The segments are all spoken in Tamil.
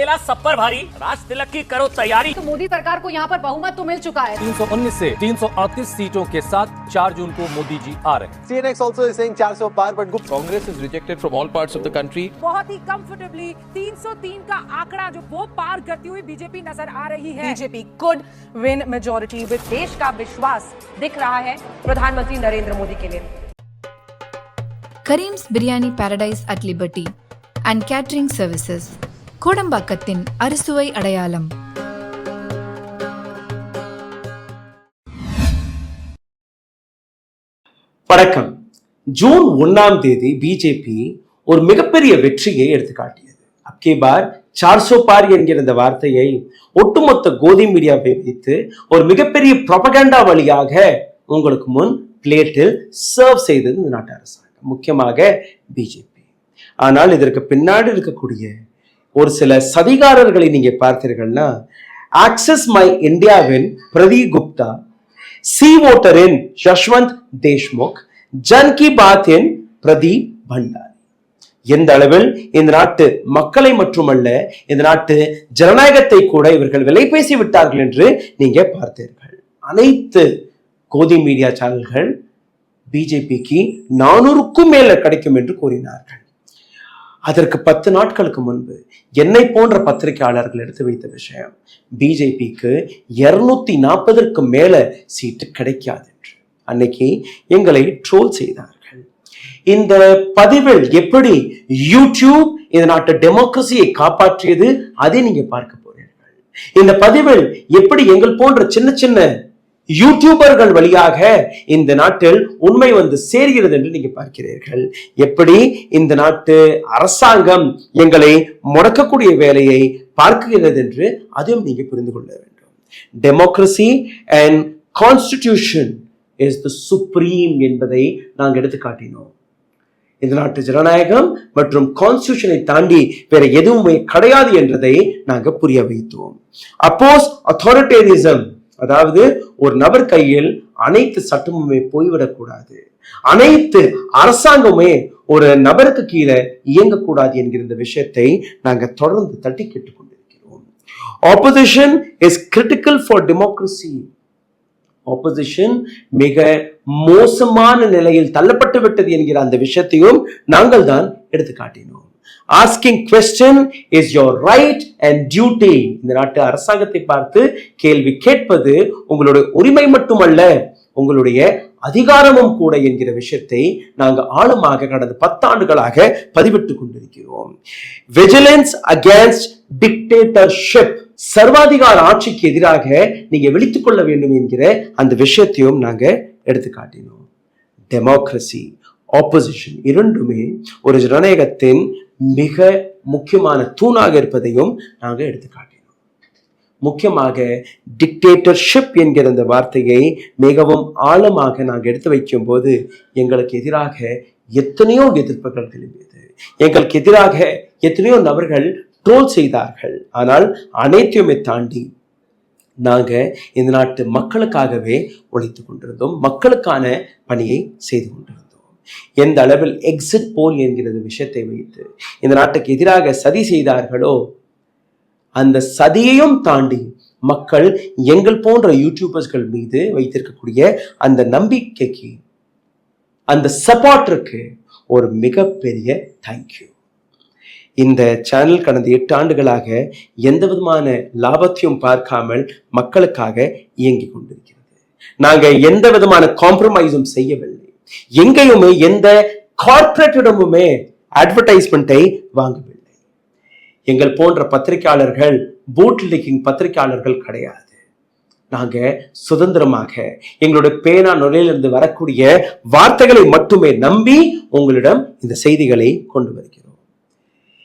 अकेला सब पर भारी, राज तिलक की करो तैयारी। तो मोदी सरकार को यहाँ पर बहुमत तो मिल चुका है। 319 से 338 सीटों के साथ 4 जून को मोदी जी आ रहे हैं। CNX also is saying 400 par, but Congress is rejected from all parts of the country. बहुत ही कंफर्टेबली 303 का आंकड़ा जो वो पार करती हुई बीजेपी नजर आ रही है। BJP could win majority with देश का विश्वास दिख रहा है प्रधानमंत्री नरेंद्र मोदी के लिए। Kareem's Biryani Paradise at Liberty and Catering Services. கோடம்பாக்கத்தின் அறுசுவை அடையாளம். வணக்கம். ஜூன் 1ஆம் தேதி பிஜேபி ஒரு மிகப்பெரிய வெற்றியை எடுத்து காட்டியது. அப்கே பார் 400 பார் என்கிற இந்த வார்த்தையை ஒட்டுமொத்த கோதி மீடியாவை வைத்து ஒரு மிகப்பெரிய ப்ரொபகண்டா வழியாக உங்களுக்கு முன் பிளேட்டில் சர்வ் செய்தது இந்த நாட்டு அரசாங்கம், முக்கியமாக பிஜேபி. ஆனால் இதற்கு பின்னாடி இருக்கக்கூடிய ஒரு சில சதிகாரர்களை நீங்க பார்த்தீர்கள்னா, ஆக்சஸ் மை இந்தியாவின் பிரதீப் குப்தா, சி ஓட்டரின் யஷ்வந்த் தேஷ்முக், ஜன் கி பாத்தின் பிரதீப் பண்டாரி, எந்த அளவில் இந்த நாட்டு மக்களை மட்டுமல்ல இந்த நாட்டு ஜனநாயகத்தை கூட இவர்கள் விலை பேசி விட்டார்கள் என்று நீங்க பார்த்தீர்கள். அனைத்து கோதி மீடியா சேனல்கள் பிஜேபிக்கு 400க்கும் மேல கிடைக்கும் என்று கூறினார்கள். அதற்கு 10 நாட்களுக்கு முன்பு என்னை போன்ற பத்திரிகையாளர்கள் எடுத்து வைத்த விஷயம், பிஜேபிக்கு 240க்கு மேல சீட்டு கிடைக்காது என்று. அன்னைக்கு எங்களை ட்ரோல் செய்தார்கள். இந்த பதிவில் எப்படி யூடியூப் இந்த நாட்டு டெமோக்ரஸியை காப்பாற்றியது அதை நீங்க பார்க்க போறீர்கள். இந்த பதிவில் எப்படி எங்கள் போன்ற சின்ன சின்ன யூடியூபர்கள் வழியாக இந்த நாட்டில் உண்மை வந்து சேர்கிறது என்று நீங்க பார்க்கிறீர்கள். எப்படி இந்த நாட்டு அரசாங்கம் எங்களை முடக்கக்கூடிய வேலையை பார்க்கிறது என்று அதையும் நீங்க புரிந்து கொள்ள வேண்டும். Democracy and constitution is the supreme என்பதை நாங்கள் எடுத்து காட்டினோம். இந்த நாட்டு ஜனநாயகம் மற்றும் கான்ஸ்டிடியூஷனை தாண்டி வேற எதுவுமே கிடையாது என்றதை நாங்கள் புரிய வைத்தோம். அப்போஸ் அத்தாரிட்டேரிசம், அதாவது ஒரு நபர் கையில் அனைத்து சட்டமுமே போய்விடக்கூடாது, அனைத்து அரசாங்கமே ஒரு நபருக்கு கீழே இயங்கக்கூடாது என்கிற இந்த விஷயத்தை நாங்கள் தொடர்ந்து தட்டி கேட்டுக் கொண்டிருக்கிறோம். Opposition is critical for democracy. Opposition மிக மோசமான நிலையில் தள்ளப்பட்டு விட்டது என்கிற அந்த விஷயத்தையும் நாங்கள் தான் எடுத்து காட்டினோம். Asking question is your right and duty. இந்த நாட்டு அரசாங்கத்தை பார்த்து கேள்வி கேட்பது உங்களுடைய உரிமை மட்டுமல்ல, உங்களுடைய அதிகாரமும் கூட என்கிற விஷயத்தை நாங்கள் ஆழமாக கடந்த 10 ஆண்டுகளாக பதிவிட்டுக் கொண்டிருக்கிறோம். Vigilance against dictatorship, சர்வாதிகார ஆட்சிக்கு எதிராக நீங்க விழித்துக் கொள்ள வேண்டும் என்கிற அந்த விஷயத்தையும் நாங்க எடுத்து காட்டினோம். டெமோக்ரஸி, ஆப்போசிஷன் இரண்டுமே ஒரு ஜனநாயகத்தின் மிக முக்கியமான தூணாக இருப்பதையும் நாங்கள் எடுத்து காட்டினோம். முக்கியமாக டிக்டேட்டர்ஷிப் என்கிற அந்த வார்த்தையை மிகவும் ஆழமாக நாங்கள் எடுத்து வைக்கும் போது எங்களுக்கு எதிராக எத்தனையோ எதிர்ப்புகள் எழும்பியது, எங்களுக்கு எதிராக எத்தனையோ நபர்கள் ட்ரோல் செய்தார்கள். ஆனால் அனைத்தையுமே தாண்டி நாங்க இந்த நாட்டு மக்களுக்காகவே உழைத்துக் கொண்டிருந்தோம், மக்களுக்கான பணியை செய்து கொண்டிருந்தோம். எந்த அளவில் எக்ஸிட் போல் என்கிற விஷயத்தை வைத்து இந்த நாட்டுக்கு எதிராக சதி செய்தார்களோ, அந்த சதியையும் தாண்டி மக்கள் எங்கள் போன்ற யூடியூபர்ஸ்கள் மீது வைத்திருக்கக்கூடிய அந்த நம்பிக்கைக்கு, அந்த சப்போர்ட்டிற்கு ஒரு மிகப்பெரிய தேங்க்யூ. இந்த சேனல் கடந்த 8 ஆண்டுகளாக எந்த விதமான லாபத்தையும் பார்க்காமல் மக்களுக்காக இயங்கிக் கொண்டிருக்கிறது. நாங்க எந்த விதமான காம்ப்ரமைஸும் செய்யவில்லை, எங்கேயுமே எந்த கார்பரேட்டிடமுமே அட்வர்டைஸ்மெண்ட்டை வாங்கவில்லை. எங்கள் போன்ற பத்திரிகையாளர்கள் பூட் லீக்கிங் பத்திரிகையாளர்கள் கிடையாது. நாங்க சுதந்திரமாக எங்களுடைய பேனா நுழையிலிருந்து வரக்கூடிய வார்த்தைகளை மட்டுமே நம்பி உங்களிடம் இந்த செய்திகளை கொண்டு வருகிறோம்.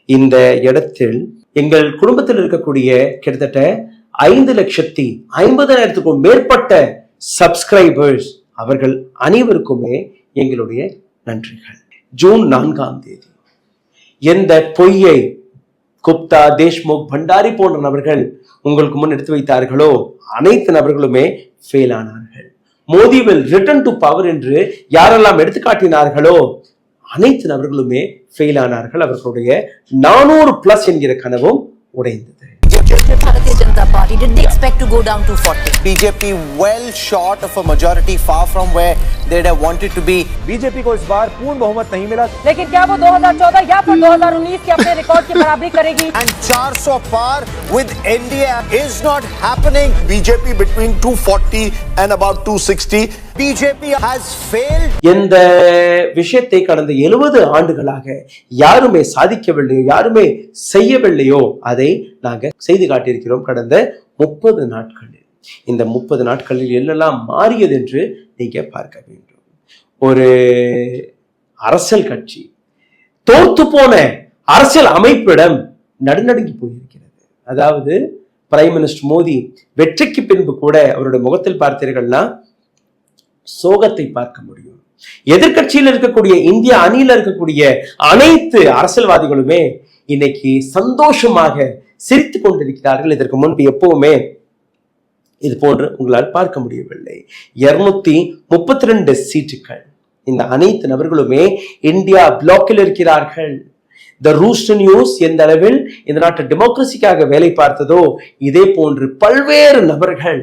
இந்த இடத்தில் எங்கள் குடும்பத்தில் இருக்கக்கூடிய கிட்டத்தட்ட 5,50,000க்கும் மேற்பட்ட சப்ஸ்கிரைபர்ஸ், அவர்கள் அனைவருக்குமே எங்களுடைய நன்றிகள். ஜூன் 4ஆம் தேதி எந்த பொய்யை குப்தா, தேஷ்முக், பண்டாரி போன்ற நபர்கள் உங்களுக்கு முன் எடுத்து வைத்தார்களோ அனைத்து நபர்களுமே ஃபெயில் ஆனார்கள். Modi will return to power என்று யாரெல்லாம் எடுத்துக்காட்டினார்களோ அனைத்து நபர்களுமே ஃபெயில் ஆனார்கள். அவர்களுடைய 400+ என்கிற கனவும் உடைந்தது. Bharatiya Janata Party, did they expect to go down to 40? BJP well short of a majority, far from where they'd have wanted to be. BJP को इस बार पूर्ण बहुमत नहीं मिला, लेकिन क्या वो 2014 या फिर 2019 के अपने रिकॉर्ड की बराबरी करेगी? And 400 par with NDA is not happening. BJP between 240 and about 260. BJP has failed. இந்த விஷயத்தை கடந்த 70 ஆண்டுகளாக யாருமே சாதிக்கவில்லையோ, யாருமே செய்யவில்லையோ, அதை நாங்க செய்து காட்டியிருக்கிறோம் கடந்த 30 நாட்களில். இந்த 30 நாட்களில் என்னெல்லாம் மாறியது என்று நீங்க பார்க்க வேண்டும். ஒரு அரசியல் கட்சி தோற்று போன அரசியல் அமைப்பிடம் நடுநடுங்கி போயிருக்கிறது. அதாவது பிரைம் மினிஸ்டர் மோடி வெற்றிக்கு பின்பு கூட அவருடைய முகத்தில் பார்த்தீர்கள்னா சோகத்தை பார்க்க முடியும். எதிர்கட்சியில் இருக்கக்கூடிய இந்திய அணியில இருக்கக்கூடிய அனைத்து அரசியல்வாதிகளுமே இன்னைக்கு சந்தோஷமாக சிரித்து கொண்டிருக்கிறார்கள். இதற்கு முன்பு எப்பவுமே இது போன்று உங்களால் பார்க்க முடியவில்லை. 232 சீட்டுகள். இந்த அனைத்து நபர்களுமே இந்தியா பிளாக்கில் இருக்கிறார்கள். த ரூஸ்ட் நியூஸ் எந்த அளவில் இந்த நாட்டு டெமோக்ரஸிக்காக வேலை பார்த்ததோ இதே போன்று பல்வேறு நபர்கள்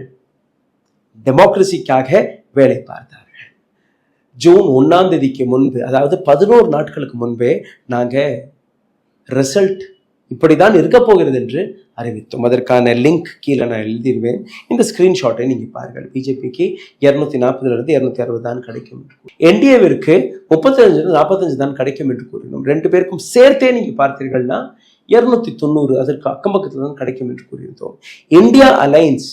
டெமோக்ரஸிக்காக வேலை பார்த்தார்கள். ஜூன் 1ஆம் தேதிக்கு முன்பு, அதாவது 11 நாட்களுக்கு முன்பே நாங்க ரிசல்ட் இப்படிதான் இருக்க போகிறது என்று அறிவித்தோம். அதற்கான லிங்க் கீழே நான் எழுதிடுவேன். இந்த ஸ்கிரீன்ஷாட்டை நீங்க பாருங்கள். பிஜேபிக்கு 240 260 தான் கிடைக்கும். என்டிஏவிற்கு 35 45 தான் கிடைக்கும் என்று கூறினோம். 2 பேருக்கும் சேர்த்தே நீங்க பார்த்தீர்கள்னா 290 அதற்கு அக்கம்பக்கத்தில் தான் கிடைக்கும் என்று கூறியிருந்தோம். இந்தியா அலைன்ஸ்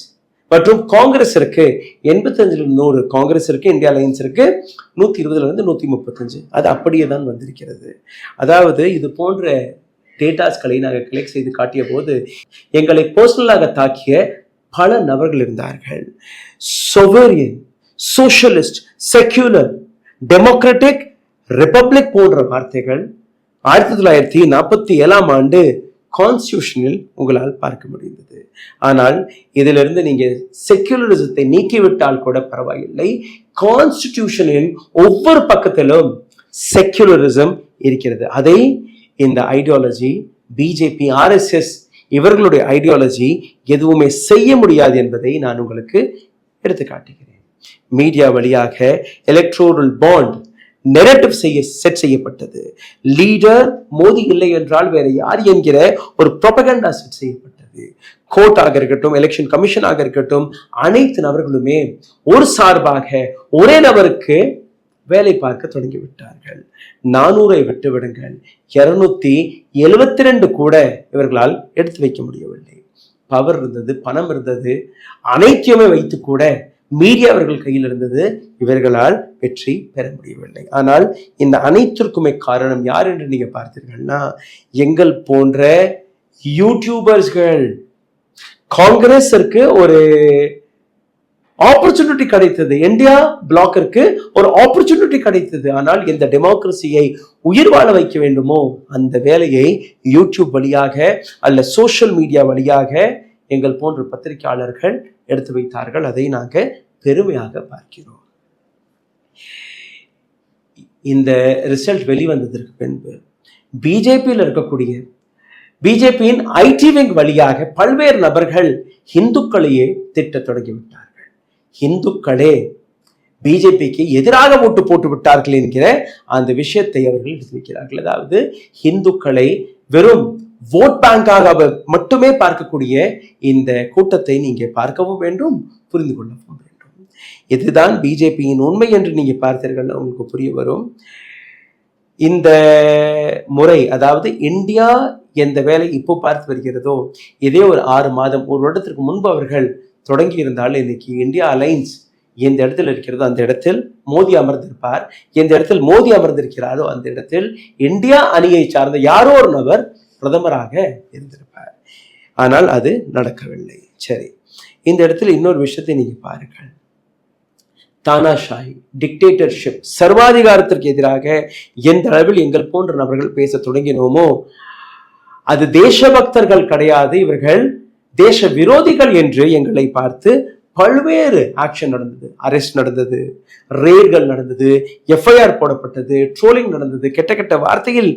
மற்றும் காங்கிரஸிற்கு 85 100, காங்கிரஸிற்கு இந்தியா அலைன்ஸிற்கு 120 135, அது அப்படியே தான் வந்திருக்கிறது. அதாவது இது போன்ற டேட்டாஸ்களை நாங்கள் கலெக்ட் செய்து காட்டிய போது எங்களை பர்சனலாக தாக்கிய பல நபர்கள் இருந்தார்கள். சொவேரியன், சோஷலிஸ்ட், செக்யூலர், டெமோக்ராட்டிக், ரிபப்ளிக் போன்ற வார்த்தைகள் 1947ஆம் ஆண்டு கான்ஸ்டியூஷனில் உங்களால் பார்க்க முடிந்தது. ஆனால் இதிலிருந்து நீங்க செக்யூலரிசத்தை நீக்கிவிட்டால் கூட பரவாயில்லை. கான்ஸ்டிடியூஷனின் ஒவ்வொரு பக்கத்திலும் செக்யூலரிசம் இருக்கிறது. அதை இந்த ஐடியாலஜி பிஜேபி, ஆர்எஸ்எஸ் இவர்களுடைய ஐடியாலஜி எதுவுமே செய்ய முடியாது என்பதை நான் உங்களுக்கு எடுத்து காட்டுகிறேன். மீடியா வழியாக எலக்ட்ரோரல் பாண்ட் நெரேட்டிவ் செட் செய்யப்பட்டது. லீடர் மோடி இல்லை என்றால் வேற யார் என்கிற ஒரு ப்ரொபகண்டா செட் செய்யப்பட்டது. கோர்ட்டாக இருக்கட்டும், எலெக்ஷன் கமிஷனாக இருக்கட்டும், அனைத்து நபர்களுமே ஒரு சார்பாக ஒரே நபருக்கு வேலை பார்க்க தொடங்கிவிட்டார்கள். 400 விட்டு விடுங்கள், 272 கூட இவர்களால் எடுத்து வைக்க முடியவில்லை. பவர் இருந்தது, பணம் இருந்தது, அனைத்தையுமே வைத்து கூட மீடியா அவர்கள் கையில் இருந்தது. இவர்களால் வெற்றி பெற முடியவில்லை. ஆனால் இந்த அனைத்திற்குமே காரணம் யார் என்று நீங்க பார்த்தீர்கள்னா எங்கள் போன்ற யூடியூபர்ஸ்கள். காங்கிரஸிற்கு ஒரு ஆப்பர்ச்சுனிட்டி கிடைத்தது, இந்தியா பிளாக்கிற்கு ஒரு ஆப்பர்ச்சுனிட்டி கிடைத்தது. ஆனால் இந்த டெமோக்ரஸியை உயிர் வாழ வைக்க வேண்டுமோ அந்த வேலையை யூடியூப் வழியாக அல்ல சோசியல் மீடியா வழியாக எங்கள் போன்ற பத்திரிகையாளர்கள் எடுத்து வைத்தார்கள். அதை நாங்கள் பெருமையாக பார்க்கிறோம். இந்த ரிசல்ட் வெளிவந்ததற்கு பின்பு பிஜேபியில் இருக்கக்கூடிய பிஜேபியின் ஐடி விங் வழியாக பல்வேறு நபர்கள் இந்துக்களையே திட்ட தொடங்கிவிட்டார்கள். இந்துக்களே பிஜேபிக்கு எதிராக ஓட்டு போட்டு விட்டார்கள் என்கிற அந்த விஷயத்தை அவர்கள் எடுத்து வைக்கிறார்கள். அதாவது இந்துக்களை வெறும் vote பேங்காக மட்டுமே பார்க்கக்கூடிய இந்த கூட்டத்தை நீங்க பார்க்கவும் வேண்டும், புரிந்து கொள்ளவும் வேண்டும். இதுதான் பிஜேபியின் உண்மை என்று நீங்க பார்த்தீர்கள், உங்களுக்கு புரிய வரும். இந்த முறை, அதாவது இந்தியா எந்த வேலை இப்போ பார்த்து வருகிறதோ இதே ஒரு 6 மாதம் 1 வருடத்திற்கு முன்பு அவர்கள் தொடங்கி இருந்தால் இன்னைக்கு இந்தியா அலைன்ஸ் எந்த இடத்தில் இருக்கிறதோ அந்த இடத்தில் மோடி அமர்ந்திருப்பார். எந்த இடத்தில் மோடி அமர்ந்திருக்கிறாரோ அந்த இடத்தில் இந்தியா அணியை சார்ந்த யாரோ ஒரு நபர் பிரதமராக இருந்திருப்பார். ஆனால் அது நடக்கவில்லை. சரி, இந்த இடத்துல இன்னொரு விஷயத்தை நீங்க பாருங்கள். தானாஷாஹி, டிக்டேட்டர்ஷிப், சர்வாதிகாரத்திற்கு எதிராக எந்த அளவில் எங்கள் போன்ற நபர்கள் பேச தொடங்கினோமோ அது தேசபக்தர்கள் கிடையாது, இவர்கள் தேச விரோதிகள் என்று எங்களை பார்த்து பல்வேறு ஆக்ஷன் நடந்தது. அரெஸ்ட் நடந்தது, ரெய்டுகள் நடந்தது, எஃப்ஐஆர் போடப்பட்டது, ட்ரோலிங் நடந்தது, கெட்ட கெட்ட வார்த்தையில்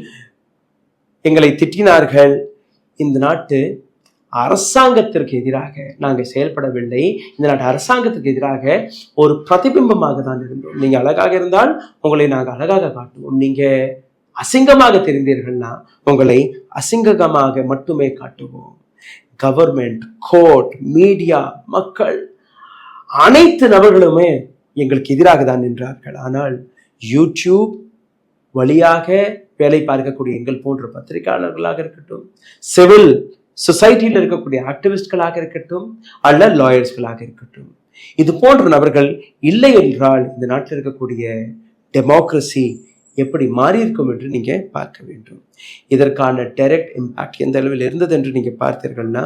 எங்களை திட்டினார்கள். இந்த நாட்டு அரசாங்கத்திற்கு எதிராக நாங்கள் செயல்படவில்லை. இந்த நாட்டு அரசாங்கத்திற்கு எதிராக ஒரு பிரதிபிம்பமாக தான் இருந்தோம். நீங்க அழகாக இருந்தால் உங்களை நாங்கள் அழகாக காட்டுவோம். நீங்க அசிங்கமாக தெரிந்தீர்கள்னா உங்களை அசிங்கமாக மட்டுமே காட்டுவோம். கவர்மெண்ட், கோர்ட், மீடியா, மக்கள் அனைத்து நபர்களுமே எங்களுக்கு எதிராக தான் நின்றார்கள். ஆனால் யூடியூப் வழியாக வேலை பார்க்கக்கூடிய எங்கள் போன்ற பத்திரிகையாளர்களாக இருக்கட்டும், சிவில் சொசைட்டியில் இருக்கக்கூடிய ஆக்டிவிஸ்ட்களாக இருக்கட்டும், அல்ல லாயர்ஸ்களாக இருக்கட்டும், இது போன்ற நபர்கள் இல்லை என்றால் இந்த நாட்டில் இருக்கக்கூடிய டெமோக்ரஸி எப்படி மாறி இருக்கும் என்று நீங்க பார்க்க வேண்டும். இதற்கான டைரக்ட் இம்பாக்ட் எந்த அளவில் இருந்தது என்று நீங்க பார்த்தீர்கள்னா,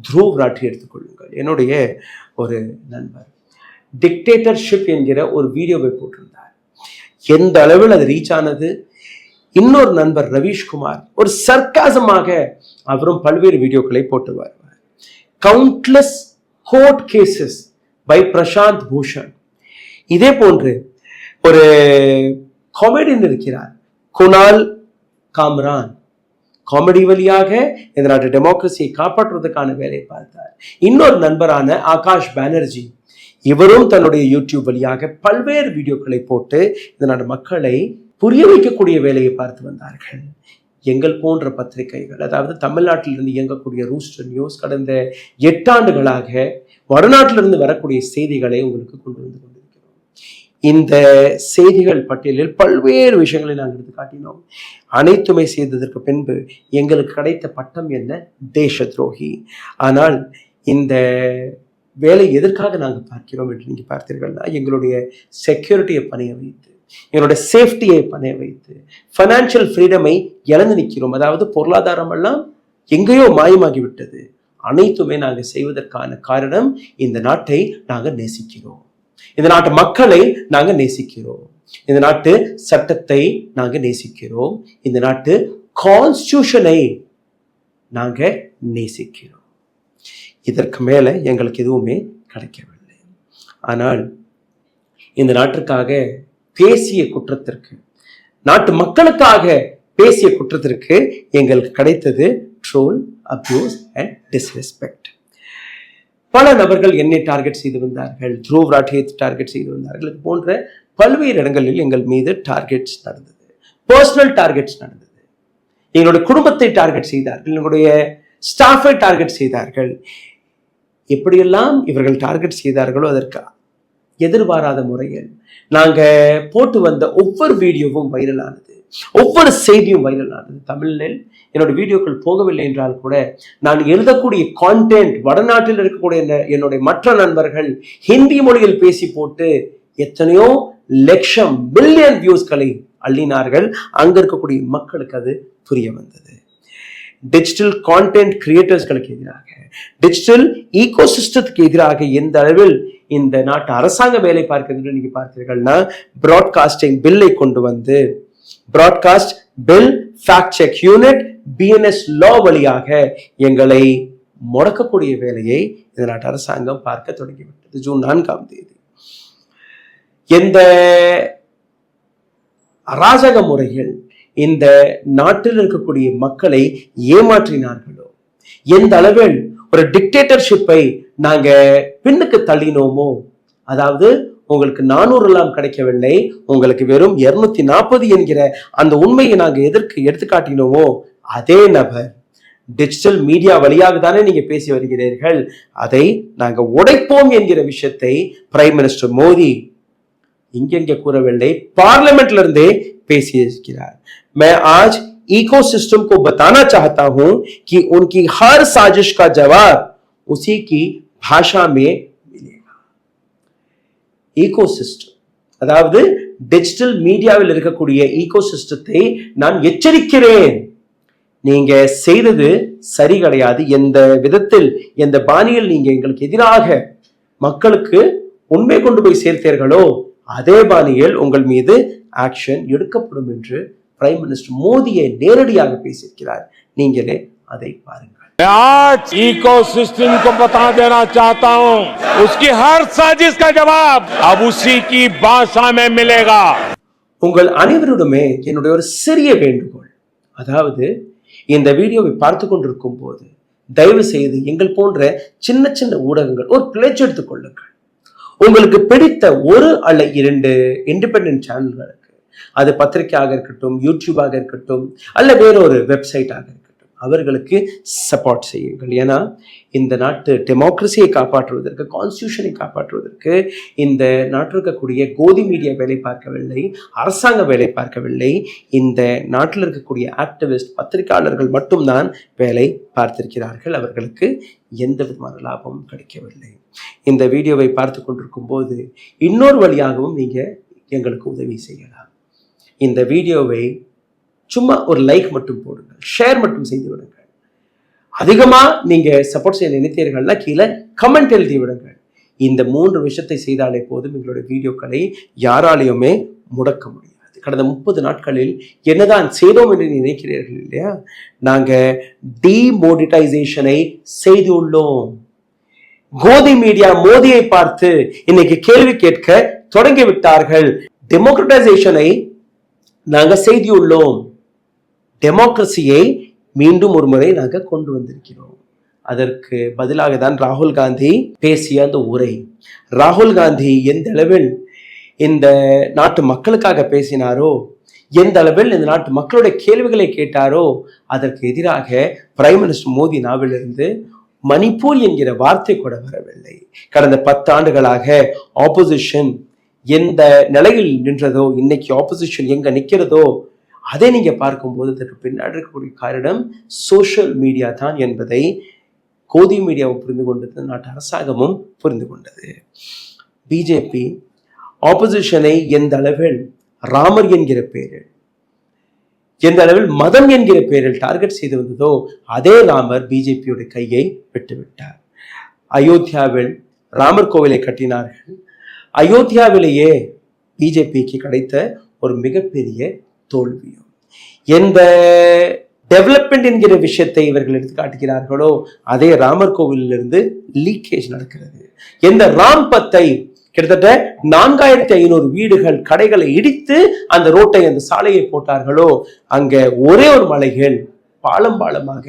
த்ருவ் ராட்டி எடுத்துக்கொள்ளுங்கள். என்னுடைய ஒரு நண்பர் டிக்டேட்டர்ஷிப் என்கிற ஒரு வீடியோவை போட்டிருந்தார். எந்த அளவில் அது ரீச் ஆனது. இன்னொரு நண்பர் ரவீஷ்குமார் ஒரு சர்க்காசமாக அவரும் பல்வேறு வீடியோக்களை போட்டு வருவார். Countless court cases by Prashant Bhushan. இதே போன்று ஒரு காமெடியன் இருக்கிறார், குணால் காம்ரான். காமெடி வழியாக இந்த நாட்டு டெமோக்ரஸியை காப்பாற்றுவதற்கான வேலையை பார்த்தார். இன்னொரு நண்பரான ஆகாஷ் பானர்ஜி, இவரும் தன்னுடைய யூடியூப் வழியாக பல்வேறு வீடியோக்களை போட்டு இந்த நாட்டு மக்களை புரிய வைக்கக்கூடிய வேலையை பார்த்து வந்தார்கள். எங்கள் போன்ற பத்திரிகைகள், அதாவது தமிழ்நாட்டிலிருந்து இயங்கக்கூடிய ரூஸ்டர் நியூஸ் கடந்த 8 ஆண்டுகளாக வடநாட்டிலிருந்து வரக்கூடிய செய்திகளை உங்களுக்கு கொண்டு வந்து கொண்டிருக்கிறோம். இந்த செய்திகள் பட்டியலில் பல்வேறு விஷயங்களை நாங்கள் எடுத்து காட்டினோம். அனைத்துமே செய்ததற்கு பின்பு எங்களுக்கு கிடைத்த பட்டம் என்ன? தேச துரோகி. ஆனால் இந்த வேலை எதற்காக நாங்கள் பார்க்கிறோம் என்று நீங்க பார்த்தீர்கள்னா, எங்களுடைய செக்யூரிட்டியை பணைய வைத்து, எங்களுடைய சேஃப்டியை பணைய வைத்து, ஃபைனான்சியல் ஃப்ரீடமை இழந்து நிற்கிறோம். அதாவது பொருளாதாரம் எல்லாம் எங்கேயோ மாயமாகிவிட்டது. அனைத்துமே நாங்கள் செய்வதற்கான காரணம், இந்த நாட்டை நாங்கள் நேசிக்கிறோம், இந்த நாட்டு மக்களை நாங்கள் நேசிக்கிறோம், இந்த நாட்டு சட்டத்தை நாங்கள் நேசிக்கிறோம், இந்த நாட்டு கான்ஸ்டிடியூஷனை நாங்கள் நேசிக்கிறோம். இதற்கு மேல எங்களுக்கு எதுவுமே கிடைக்கவில்லை. ஆனால் இந்த நாட்டிற்காக பேசிய குற்றத்திற்கு, நாட்டு மக்களுக்காக பேசிய குற்றத்திற்கு எங்களுக்கு கிடைத்தது ட்ரோல், அபியூஸ் அண்ட் டிஸ்ரெஸ்பெக்ட். பல நபர்கள் என்னை டார்கெட் செய்து வந்தார்கள், த்ருவ் ராட்டியை டார்கெட் செய்து வந்தார்கள். இது போன்ற பல்வேறு இடங்களில் எங்கள் மீது டார்கெட்ஸ் நடந்தது, பர்சனல் டார்கெட்ஸ் நடந்தது. எங்களுடைய குடும்பத்தை டார்கெட் செய்தார்கள், எங்களுடைய ஸ்டாஃபை டார்கெட் செய்தார்கள். எப்படியெல்லாம் இவர்கள் டார்கெட் செய்தார்களோ அதற்கு எதிர்பாராத முறையில் நாங்க போட்டு வந்த ஒவ்வொரு வீடியோவும் வைரலானது, ஒவ்வொரு செய்தியும் வைரலானது. தமிழில் என்னோட வீடியோக்கள் போகவில்லை என்றால் கூட நான் எழுதக்கூடிய கான்டென்ட் வடநாட்டில் இருக்கக்கூடிய என்னுடைய மற்ற நண்பர்கள் ஹிந்தி மொழியில் பேசி போட்டு எத்தனையோ லட்சம் பில்லியன் வியூஸ்களை அள்ளினார்கள். அங்க இருக்கக்கூடிய மக்களுக்கு அது புரிய வந்தது. டிஜிட்டல் கான்டென்ட் கிரியேட்டர்ஸ்களுக்கு எதிராக, டிஜிட்டல் ஈகோசிஸ்டத்துக்கு எதிராக எந்த அளவில் இந்த நாட்டு அரசாங்கம் வேலை பார்க்கிறது நீங்க பார்த்தீர்கள்னா, பிராட்காஸ்டிங் பில்லை கொண்டு வந்து, broadcast bill fact check unit BNS law வழியாக எங்களை முடக்கக்கூடிய வேலையை இந்த நாட்டு அரசாங்கம் பார்க்க தொடங்கிவிட்டது. ஜூன் 4ஆம் தேதி எந்த அராஜக முறையில் இந்த நாட்டில் இருக்கக்கூடிய மக்களை ஏமாற்றினார்களோ, எந்த அளவில் ஒரு டிக்டேட்டர்ஷிப்பை நாங்க பின்னுக்கு தள்ளினோமோ, அதாவது உங்களுக்கு 400 எல்லாம் கிடைக்கவில்லை, உங்களுக்கு வெறும் 240 என்கிற அந்த உண்மையை நாங்க எதற்கு எடுத்துக்காட்டினோமோ, அதே நபர் டிஜிட்டல் மீடியா வழியாக தானே நீங்க பேசி வருகிறீர்கள், அதை நாங்க உடைப்போம் என்கிற விஷயத்தை பிரைம் மினிஸ்டர் மோடி இங்கெங்க கூறவில்லை, பார்லிமெண்ட்ல இருந்தே பேசி இருக்கிறார். मैं आज इकोसिस्टम को बताना चाहता हूं कि उनकी हर साजिश का जवाब उसी की भाषा में मिलेगा. ஈகோசிஸ்டம், அதாவது டிஜிட்டல் மீடியாவில் இருக்கக்கூடிய ஈகோசிஸ்டத்தை நான் எச்சரிக்கிறேன். நீங்க செய்தது சரி கிடையாது. எந்த விதத்தில், எந்த பாணியில் நீங்க எங்களுக்கு எதிராக மக்களுக்கு உண்மை கொண்டு போய் சேர்த்தீர்களோ அதே பாணியில் உங்கள் மீது ஆக்ஷன் எடுக்கப்படும் என்று பிரைம் மினிஸ்டர் மோடியை நேரடியாக பேசியிருக்கிறார். நீங்களே அதை பாருங்கள். आज इकोसिस्टम को बता देना चाहता हूं, उसकी हर साजिश का जवाब अब उसी की भाषा में मिलेगा. உங்கள் அனைவருடமே என்னுடைய ஒரு சிறிய வேண்டுகோள், அதாவது இந்த வீடியோவை பார்த்து கொண்டிருக்கும் போது தயவு செய்து எங்கள் போன்ற சின்ன சின்ன ஊடகங்கள் ஒரு பிளேஜ் எடுத்துக்கொள்ளுங்கள். உங்களுக்கு பிடித்த ஒரு அல்ல 2 இண்டிபெண்டன்ட் சேனல்களுக்கு, அது பத்திரிகையாக இருக்கட்டும், யூடியூபாக இருக்கட்டும், அல்ல வேறொரு வெப்சைட்டாக இருக்கட்டும், அவர்களுக்கு சப்போர்ட் செய்யுங்கள். ஏன்னா இந்த நாட்டு டெமோக்ரஸியை காப்பாற்றுவதற்கு, கான்ஸ்டியூஷனை காப்பாற்றுவதற்கு இந்த நாட்டில் இருக்கக்கூடிய கோதி மீடியா வேலை பார்க்கவில்லை, அரசாங்க வேலை பார்க்கவில்லை. இந்த நாட்டில் இருக்கக்கூடிய ஆக்டிவிஸ்ட் பத்திரிகையாளர்கள் மட்டும்தான் வேலை பார்த்திருக்கிறார்கள். அவர்களுக்கு எந்த விதமான லாபமும் கிடைக்கவில்லை. இந்த வீடியோவை பார்த்து கொண்டிருக்கும் போது இன்னொரு வழியாகவும் நீங்க எங்களுக்கு உதவி செய்யலாம். இந்த வீடியோவை சும்மா ஒரு லைக் மட்டும் போடுங்கள், ஷேர் மட்டும் செய்து விடுங்கள். அதிகமா நீங்க சப்போர்ட் செய்ய நினைத்தீர்கள்னா கீழே கமெண்ட் எழுதி விடுங்கள். இந்த 3 விஷயத்தை செய்தாலே போதும் எங்களுடைய வீடியோக்களை யாராலையுமே முடக்க முடியாது. கடந்த 30 நாட்களில் என்னதான் செய்தோம் என்று நினைக்கிறீர்கள் இல்லையா? நாங்க டிமோனிடைசேஷனை செய்துள்ளோம். கோதி மீடியா மோதியை பார்த்து இன்னைக்கு கேள்வி கேட்க தொடங்கி விட்டார்கள். டெமோக்ரட்டைசேஷனை நாங்க செய்துள்ளோம். டெமோக்ரஸியை மீண்டும் ஒரு முறை நாங்க கொண்டு வந்திருக்கிறோம். அதற்கு பதிலாக தான் ராகுல் காந்தி பேசிய அந்த உரை. ராகுல் காந்தி எந்த அளவில் இந்த நாட்டு மக்களுக்காக பேசினாரோ, எந்த அளவில் இந்த நாட்டு மக்களுடைய கேள்விகளை கேட்டாரோ, அதற்கு எதிராக பிரைம் மினிஸ்டர் மோடி நாவிலிருந்து மணிப்பூர் என்கிற வார்த்தை கூட வரவில்லை. கடந்த 10 ஆண்டுகளாக ஆப்போசிஷன் எந்த நிலையில் நின்றதோ, இன்னைக்கு ஆப்போசிஷன் எங்க நிற்கிறதோ, அதை நீங்க பார்க்கும்போது அதற்கு பின்னாடி இருக்கக்கூடிய காரணம் சோஷியல் மீடியா தான் என்பதை கோதி மீடியாவும் புரிந்து கொண்டது, நாட்டு அரசாங்கமும் புரிந்து கொண்டது. பிஜேபி ஆப்போசிஷனை எந்த அளவில் ராமர் என்கிற பெயரில், எந்த அளவில் மதம் என்கிற பெயரில் டார்கெட் செய்து வந்ததோ, அதே ராமர் பிஜேபியோட கையை விட்டுவிட்டார். அயோத்தியாவில் ராமர் கோவிலை கட்டினார்கள். அயோத்தியாவிலேயே பிஜேபிக்கு கிடைத்த ஒரு மிகப்பெரிய தோல்வியும். எந்த டெவலப்மெண்ட் என்கிற விஷயத்தை இவர்கள் எடுத்து காட்டுகிறார்களோ, அதே ராமர் கோவிலிருந்து லீக்கேஜ் நடக்கிறது. எந்த ராம்பத்தை கிட்டத்தட்ட 4500 வீடுகள், கடைகளை இடித்து அந்த ரோட்டை, அந்த சாலையை போட்டார்களோ, அங்க ஒரே ஒரு மலைகள் பாலமாக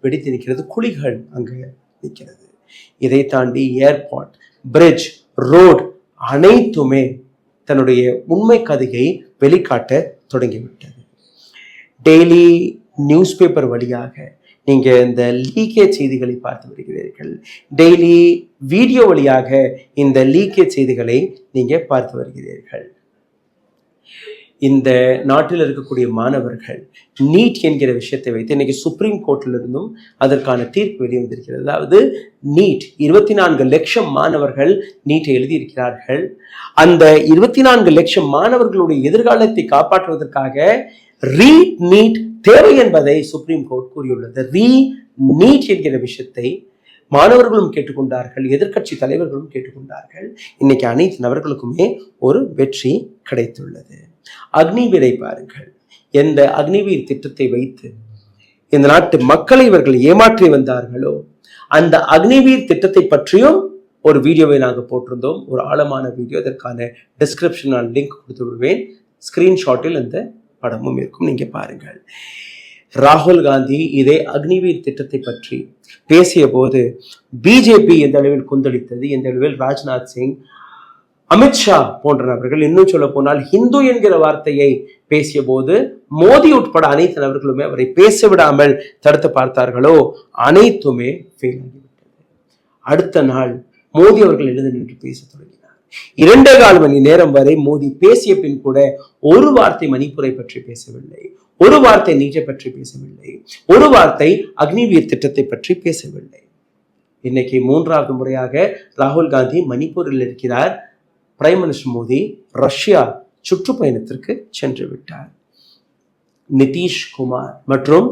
வெடித்து நிற்கிறது, குழிகள் அங்க நிற்கிறது. இதை தாண்டி ஏர்போர்ட், பிரிட்ஜ், ரோடு அனைத்துமே தன்னுடைய உண்மை கதையை வெளிக்காட்ட தொடங்கிவிட்டது. டெய்லி நியூஸ் பேப்பர் வழியாக நீங்க இந்த லீக்கேஜ் செய்திகளை பார்த்து வருகிறீர்கள். டெய்லி வீடியோ வழியாக இந்த லீக்கேஜ் செய்திகளை நீங்க பார்த்து வருகிறீர்கள். இந்த நாட்டில் இருக்கக்கூடிய மாணவர்கள் நீட் என்கிற விஷயத்தை வைத்து இன்னைக்கு சுப்ரீம் கோர்ட்ல இருந்தும் அதற்கான தீர்ப்பு வெளிவந்திருக்கிறது. அதாவது நீட் 24 லட்சம் மாணவர்கள் நீட்டை எழுதியிருக்கிறார்கள். அந்த 24 லட்சம் மாணவர்களுடைய எதிர்காலத்தை காப்பாற்றுவதற்காக ரீ நீட் தேவை என்பதை சுப்ரீம் கோர்ட் கூறியுள்ளது. ரீ நீட் என்கிற விஷயத்தை மாணவர்களும் கேட்டுக்கொண்டார்கள், எதிர்க்கட்சி தலைவர்களும் கேட்டுக்கொண்டார்கள். இன்னைக்கு அனைத்து நபர்களுக்குமே ஒரு வெற்றி கிடைத்துள்ளது. அக்னிவீரை பாருங்கள். எந்த அக்னிவீர் திட்டத்தை வைத்து இந்த நாட்டு மக்களை இவர்கள் ஏமாற்றி வந்தார்களோ, அந்த அக்னிவீர் திட்டத்தை பற்றியும் ஒரு வீடியோவை நாங்கள் போட்டிருந்தோம். ஒரு ஆழமான வீடியோ. அதற்கான டிஸ்கிரிப்ஷன் நான் லிங்க் கொடுத்து விடுவேன். ஸ்கிரீன்ஷாட்டில் அந்த படமும் இருக்கும், நீங்க பாருங்கள். ராகுல் காந்தி இதே அக்னிவீர் திட்டத்தை பற்றி பேசிய போது பிஜேபி எந்த அளவில் கொந்தளித்தது, எந்த அளவில் ராஜ்நாத் சிங், அமித்ஷா போன்ற நபர்கள், இன்னும் சொல்ல போனால் ஹிந்து என்கிற வார்த்தையை பேசிய போது மோடி உட்பட அனைத்து நபர்களுமே அவரை பேச விடாமல் தடுத்து பார்த்தார்களோ, அனைத்துமே ஃபெயில் ஆகிவிட்டது. அடுத்த நாள் மோடி அவர்கள் எழுந்து நின்று பேச தொடங்கினார். 2.25 மணி நேரம் வரை மோடி பேசிய பின் கூட ஒரு வார்த்தை மணிப்பூரை பற்றி பேசவில்லை, ஒரு வார்த்தை நீட்டை பற்றி பேசவில்லை, ஒரு வார்த்தை அக்னிவீர் திட்டத்தை பற்றி பேசவில்லை. இன்னைக்கு 3வது முறையாக ராகுல் காந்தி மணிப்பூரில் இருக்கிறார். பிரைம் மினிஸ்டர் மோடி ரஷ்யா சுற்றுப்பயணத்திற்கு சென்று விட்டார். நிதிஷ்குமார் மற்றும்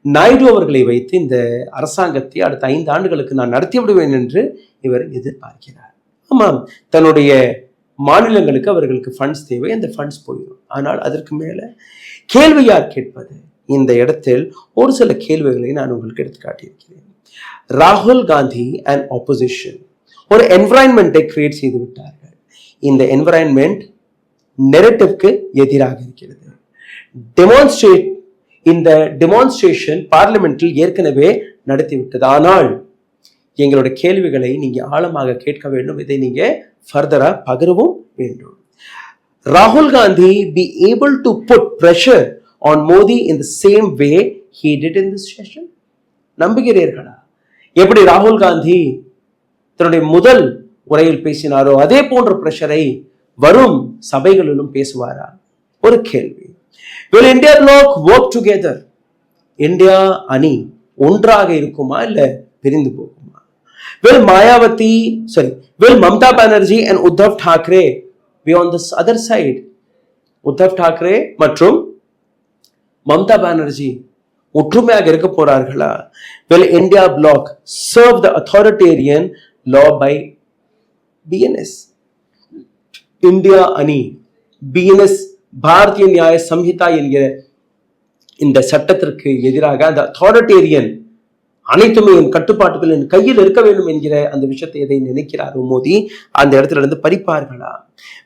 நாயுடு அவர்களை வைத்து இந்த அரசாங்கத்தை அடுத்த 5 ஆண்டுகளுக்கு நான் நடத்தி விடுவேன் என்று இவர் எதிர்பார்க்கிறார். ஆமாம், தன்னுடைய மாநிலங்களுக்கு அவர்களுக்கு ஃபண்ட்ஸ் தேவை, அந்த ஃபண்ட்ஸ் போயிடும். ஆனால் அதற்கு மேல கேள்வி யார் கேட்பது? இந்த இடத்தில் ஒரு சில கேள்விகளை நான் உங்களுக்கு எடுத்து காட்டியிருக்கிறேன். ராகுல் காந்தி அண்ட் ஆப்போசிஷன் ஒரு என்விரான்மெண்ட்டை கிரியேட் செய்து விட்டார்கள். இந்த என்விரான்மெண்ட் நெரேட்டிவ்க்கு எதிராக இருக்கிறது. இந்த டெமான்ஸ்ட்ரேஷன் பார்லிமெண்டில் ஏற்கனவே நடத்திவிட்டது. ஆனால் எங்களுடைய கேள்விகளை நீங்க ஆழமாக கேட்க வேண்டும். இதை நீங்க ஃபர்தரா பகிரவும் வேண்டும். ராகுல் Gandhi be able to put pressure on Modi in the same way he did in this session? நம்புகிறீர்களா? எப்படி ராகுல் காந்தி தன்னுடைய முதல் உரையில் பேசினாரோ அதே போன்ற பிரஷரை வரும் சபைகளிலும் பேசுவாரா? ஒரு கேள்வி. Will India bloc work together? India அணி ஒன்றாக இருக்குமா இல்ல பிரிந்து போகுமா? Will Mamata Banerjee and Uddhav Thackeray be on this other side? Uddhav Thackeray மற்றும் மம்தா பானர்ஜி ஒற்றுமையாக இருக்க போறார்களா? Will India bloc serve the authoritarian law by BNS? India அணி BNS பாரதிய நியாய சம்ஹிதா என்கிற இந்த சட்டத்திற்கு எதிராக அந்த அத்தாரிட்டேரியன் அனைத்துமே என் கட்டுப்பாட்டுகள் என் கையில் இருக்க வேண்டும் என்கிற அந்த விஷயத்தை எதை நினைக்கிறாரோ மோடி அந்த இடத்துல இருந்து பறிப்பார்களா?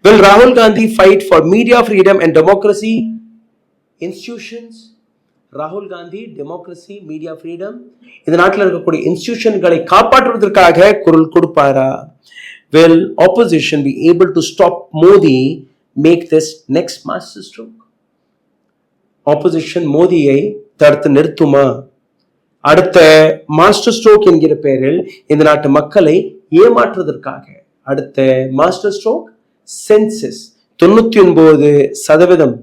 Will Rahul Gandhi fight for media freedom and democracy institutions? ராகுல் காந்தி டெமோக்ரஸி, மீடியா ஃப்ரீடம், இந்த நாட்டில் இருக்கக்கூடிய இன்ஸ்டிடியூஷன்களை காப்பாற்றுவதற்காக குரல் கொடுப்பாரா? Will opposition be able to stop Modi make this next master stroke? Opposition மோடியை தடுத்து நிறுத்துமா? அடுத்த மாஸ்டர் ஸ்ட்ரோக் என்கிற பெயரில் இந்த நாட்டு மக்களை ஏமாற்றுவதற்காக அடுத்த மாஸ்டர் ஸ்ட்ரோக் சென்சஸ் 99%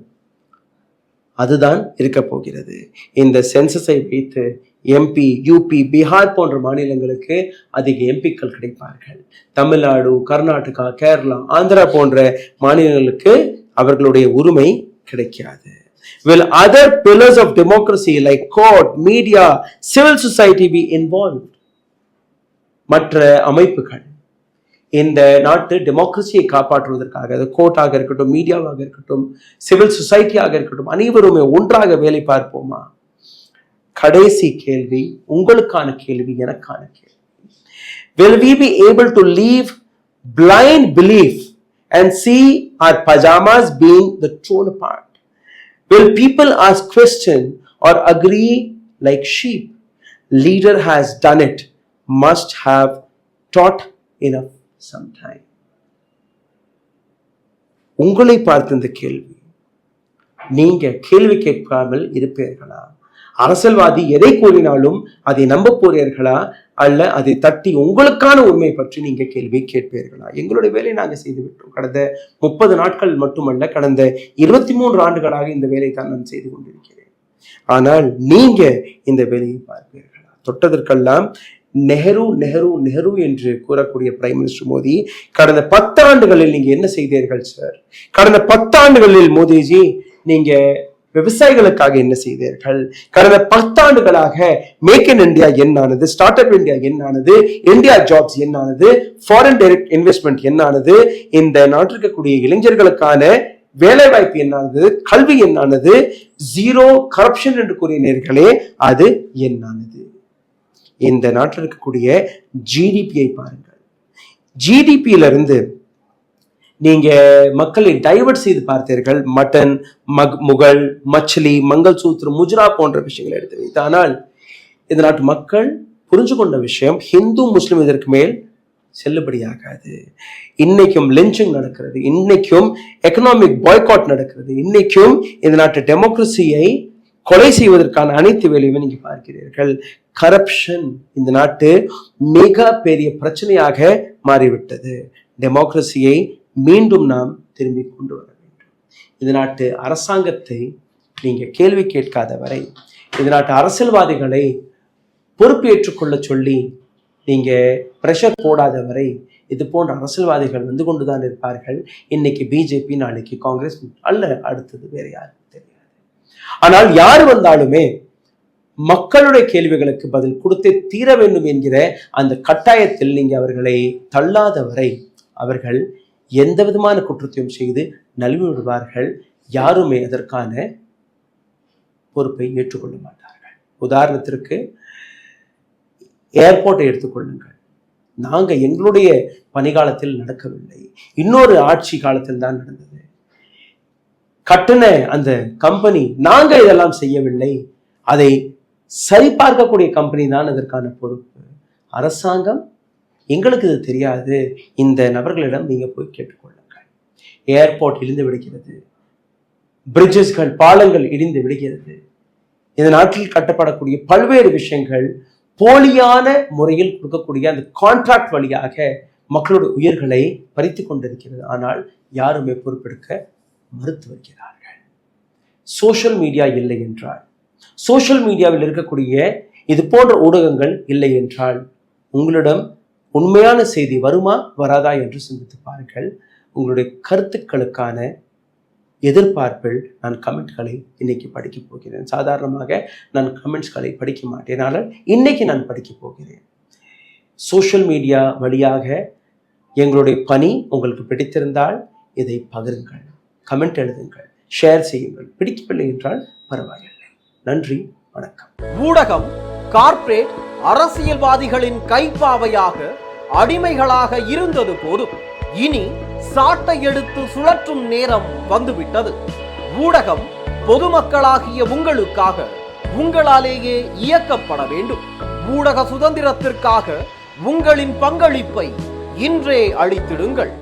அதுதான் இருக்க போகிறது. இந்த சென்சஸை வைத்து எம்பி, யூபி, பீகார் போன்ற மாநிலங்களுக்கு அதிக எம்பிக்கள் கிடைப்பார்கள். தமிழ்நாடு, கர்நாடகா, கேரளா, ஆந்திரா போன்ற மாநிலங்களுக்கு அவர்களுடைய உரிமை கிடைக்காது. Will other pillars of democracy like court, media, civil society be involved? மற்ற அமைப்புகள் இந்த நாட்டு டெமோக்ரஸியை காப்பாற்றுவதற்காக, அது கோர்ட்டாக இருக்கட்டும், மீடியாவாக இருக்கட்டும், சிவில் சொசைட்டியாக இருக்கட்டும், அனைவருமே ஒன்றாக வேலை பார்ப்போமா? கடைசி கேள்வி, உங்களுக்கான கேள்வி, எனக்கான கேள்வி. Will we be able to leave blind belief and see our pajamas being the torn apart? Will people ask question or agree like sheep? Leader has done it, must have taught enough sometime. உங்களை பார்த்து இந்த கேள்வி, நீங்க கேள்வி கேட்காமல் இருப்பீர்களா? அரசியல்வாதி எதை கூறினாலும் அதை நம்ப போறீர்களா? அல்ல அதை தட்டி உங்களுக்கான உண்மை பற்றி நீங்க கேள்வி கேட்பீர்களா? எங்களுடைய வேலை நாங்க செய்து விட்டோம். கடந்த 30 நாட்கள் மட்டுமல்ல, கடந்த 23 ஆண்டுகளாக இந்த வேலை தான் நான் செய்து கொண்டிருக்கிறேன். ஆனால் நீங்க இந்த வேலையை பார்ப்பீர்களா? தொட்டதற்கெல்லாம் நெஹ்ரு நெஹ்ரு நெஹ்ரு என்று கூறக்கூடிய பிரைம் மினிஸ்டர் மோடி, கடந்த 10 ஆண்டுகளில் நீங்க என்ன செய்தீர்கள் சார்? கடந்த 10 ஆண்டுகளில் மோடிஜி நீங்க விவசாயிகளுக்காக என்ன செய்தீர்கள்? கடந்த 10 ஆண்டுகளாக மேக் இன் இந்தியா என்னானது, ஸ்டார்ட் அப் இந்தியா என்னானது, இந்தியா ஜாப்ஸ் என்னானது, ஃபாரின் டைரக்ட் இன்வெஸ்ட்மெண்ட் என்னானது, இந்த நாட்டில் இருக்கக்கூடிய இளைஞர்களுக்கான வேலை வாய்ப்பு என்னானது, கல்வி என்னானது, ஜீரோ கரப்ஷன் என்று கூறினீர்களே அது என்னானது? இந்த நாட்டில் இருக்கக்கூடிய ஜிடிபியை பாருங்கள். ஜிடிபியிலிருந்து நீங்க மக்களை டைவர்ட் செய்து பார்த்தீர்கள். மட்டன், முகல், மச்சலி, மங்கள் சூத்திரம், முஜ்ரா போன்ற விஷயங்களை எடுத்து வைத்து. ஆனால் இந்த நாட்டு மக்கள் புரிஞ்சு கொண்ட விஷயம், ஹிந்து முஸ்லிம் இதற்கு மேல் செல்லுபடியாகாது. இன்னைக்கும் லிஞ்சிங் நடக்கிறது, இன்னைக்கும் எக்கனாமிக் பாய்காட் நடக்கிறது, இன்னைக்கும் இந்த நாட்டு டெமோக்ரஸியை கொலை செய்வதற்கான அனைத்து வேலையுமே நீங்க பார்க்கிறீர்கள். கரப்ஷன் இந்த நாட்டு மிக பெரிய பிரச்சனையாக மாறிவிட்டது. டெமோக்ரஸியை மீண்டும் நாம் திரும்பி கொண்டு வர வேண்டும். இந்த நாட்டு அரசாங்கத்தை நீங்க கேள்வி கேட்காத வரை, இந்த நாட்டு அரசியல்வாதிகளை பொறுப்பேற்றுக்கொள்ள சொல்லி நீங்க பிரஷர் போடாத வரை இது போன்ற அரசியல்வாதிகள் வந்து கொண்டுதான் இருப்பார்கள். இன்னைக்கு பிஜேபி, நாளைக்கு காங்கிரஸ், அல்ல அடுத்தது வேற யாரும் தெரியாது. ஆனால் யார் வந்தாலுமே மக்களுடைய கேள்விகளுக்கு பதில் கொடுத்தே தீர வேண்டும் என்கிற அந்த கட்டாயத்தில் நீங்க அவர்களை தள்ளாத வரை அவர்கள் எந்த விதமான குற்றத்தையும் செய்து நழுவி விடுவார்கள். யாருமே அதற்கான பொறுப்பை ஏற்றுக்கொள்ள மாட்டார்கள். உதாரணத்திற்கு ஏர்போர்ட்டை எடுத்துக்கொள்ளுங்கள். நாங்க எங்களுடைய பணிகாலத்தில் நடக்கவில்லை, இன்னொரு ஆட்சி காலத்தில் தான் நடந்தது. கட்டண அந்த கம்பெனி, நாங்க இதெல்லாம் செய்யவில்லை, அதை சரிபார்க்கக்கூடிய கம்பெனி தான் இதற்கான பொறுப்பு. அரசாங்கம் எங்களுக்கு இது தெரியாது, இந்த நபர்களிடம் நீங்க போய் கேட்டுக்கொள்ளுங்கள். ஏர்போர்ட் இடிந்து விடுகிறது, பிரிட்ஜஸ்கள் பாலங்கள் இடிந்து விடுகிறது. இந்த நாட்டில் கட்டப்படக்கூடிய பல்வேறு விஷயங்கள் போலியான முறையில் கொடுக்கக்கூடிய அந்த கான்ட்ராக்ட் வழியாக மக்களோட உயிர்களை பறித்து கொண்டிருக்கிறது. ஆனால் யாருமே பொறுப்பெடுக்க மறுத்து வருகிறார்கள். சோஷியல் மீடியா இல்லை என்றால், சோஷியல் மீடியாவில் இருக்கக்கூடிய இது போன்ற ஊடகங்கள் இல்லை என்றால் உங்களிடம் உண்மையான செய்தி வருமா வராதா என்று சிந்தித்து பாருங்கள். உங்களுடைய கருத்துக்களுக்கான எதிர்பார்ப்பில் நான் கமெண்ட்களை இன்னைக்கு படிக்க போகிறேன். சாதாரணமாக நான் கமெண்ட்ஸ்களை படிக்க மாட்டேன், ஆனால் இன்னைக்கு நான் படிக்க போகிறேன். சோஷியல் மீடியா வழியாக எங்களுடைய பணி உங்களுக்கு பிடித்திருந்தால் இதை பகிருங்கள், கமெண்ட் எழுதுங்கள், ஷேர் செய்யுங்கள். பிடிக்கவில்லை என்றால் பரவாயில்லை. நன்றி, வணக்கம். ஊடகம் கார்ப்பரேட் அரசியல்வாதிகளின் கைப்பாவையாக அடிமைகளாக இருந்தது போதும். இனி சாட்டை எடுத்து சுழற்றும் நேரம் வந்துவிட்டது. ஊடகம் பொதுமக்களாகிய உங்களுக்காக, உங்களாலேயே இயக்கப்பட வேண்டும். ஊடக சுதந்திரத்திற்காக உங்களின் பங்களிப்பை இன்றே அளித்திடுங்கள்.